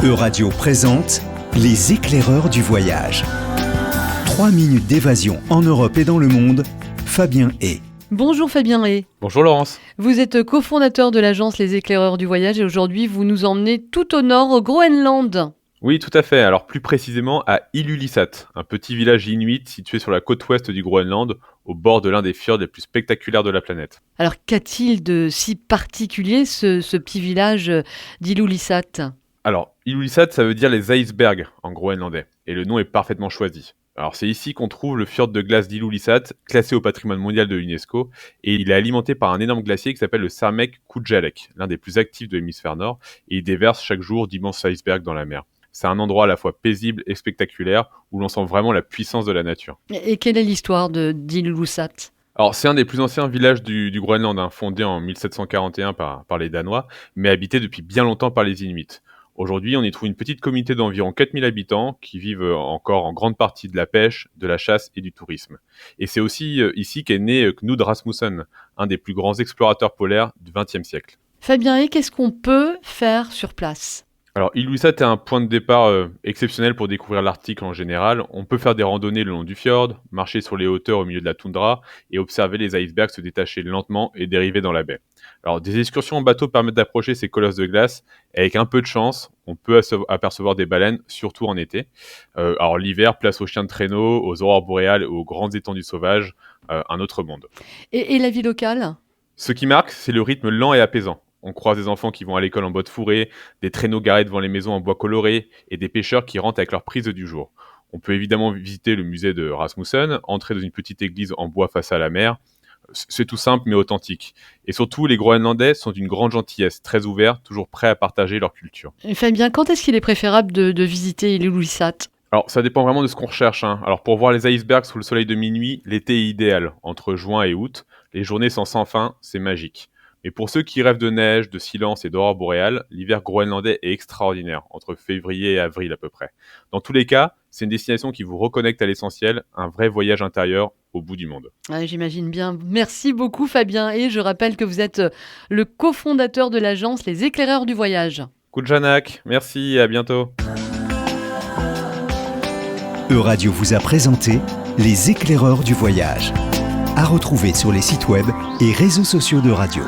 Euradio présente Les éclaireurs du voyage. 3 minutes d'évasion en Europe et dans le monde, Fabien Hay. Bonjour Fabien Hay. Bonjour Laurence. Vous êtes cofondateur de l'agence Les éclaireurs du voyage et aujourd'hui vous nous emmenez tout au nord au Groenland. Oui, tout à fait. Alors plus précisément à Ilulissat, un petit village inuit situé sur la côte ouest du Groenland, au bord de l'un des fjords les plus spectaculaires de la planète. Alors qu'a-t-il de si particulier ce petit village d'Ilulissat ? Alors, Ilulissat, ça veut dire les icebergs en groenlandais, et le nom est parfaitement choisi. Alors c'est ici qu'on trouve le fjord de glace d'Ilulissat, classé au patrimoine mondial de l'UNESCO, et il est alimenté par un énorme glacier qui s'appelle le Sarmek-Kujallek, l'un des plus actifs de l'hémisphère nord, et il déverse chaque jour d'immenses icebergs dans la mer. C'est un endroit à la fois paisible et spectaculaire, où l'on sent vraiment la puissance de la nature. Et quelle est l'histoire d'Ilulissat ? Alors c'est un des plus anciens villages du Groenland, fondé en 1741 par les Danois, mais habité depuis bien longtemps par les Inuits. Aujourd'hui, on y trouve une petite communauté d'environ 4000 habitants qui vivent encore en grande partie de la pêche, de la chasse et du tourisme. Et c'est aussi ici qu'est né Knud Rasmussen, un des plus grands explorateurs polaires du XXe siècle. Fabien Hay, qu'est-ce qu'on peut faire sur place ? Alors, Ilulissat est un point de départ exceptionnel pour découvrir l'Arctique en général. On peut faire des randonnées le long du fjord, marcher sur les hauteurs au milieu de la toundra et observer les icebergs se détacher lentement et dériver dans la baie. Alors, des excursions en bateau permettent d'approcher ces colosses de glace. Et avec un peu de chance, on peut apercevoir des baleines, surtout en été. Alors, l'hiver, place aux chiens de traîneau, aux aurores boréales et aux grandes étendues sauvages, un autre monde. Et la vie locale ? Ce qui marque, c'est le rythme lent et apaisant. On croise des enfants qui vont à l'école en bottes fourrées, des traîneaux garés devant les maisons en bois coloré et des pêcheurs qui rentrent avec leur prise du jour. On peut évidemment visiter le musée de Rasmussen, entrer dans une petite église en bois face à la mer. C'est tout simple mais authentique. Et surtout, les Groenlandais sont d'une grande gentillesse, très ouverts, toujours prêts à partager leur culture. Fabien, quand est-ce qu'il est préférable de visiter Ilulissat ? Alors, ça dépend vraiment de ce qu'on recherche. Alors, pour voir les icebergs sous le soleil de minuit, l'été est idéal. Entre juin et août, les journées sont sans fin, c'est magique. Mais pour ceux qui rêvent de neige, de silence et d'aurore boréale, l'hiver groenlandais est extraordinaire, entre février et avril à peu près. Dans tous les cas, c'est une destination qui vous reconnecte à l'essentiel, un vrai voyage intérieur au bout du monde. Ouais, j'imagine bien. Merci beaucoup Fabien Hay. Je rappelle que vous êtes le cofondateur de l'agence Les éclaireurs du voyage. Kujanak, merci et à bientôt. Euradio vous a présenté Les éclaireurs du voyage. À retrouver sur les sites web et réseaux sociaux d'Euradio.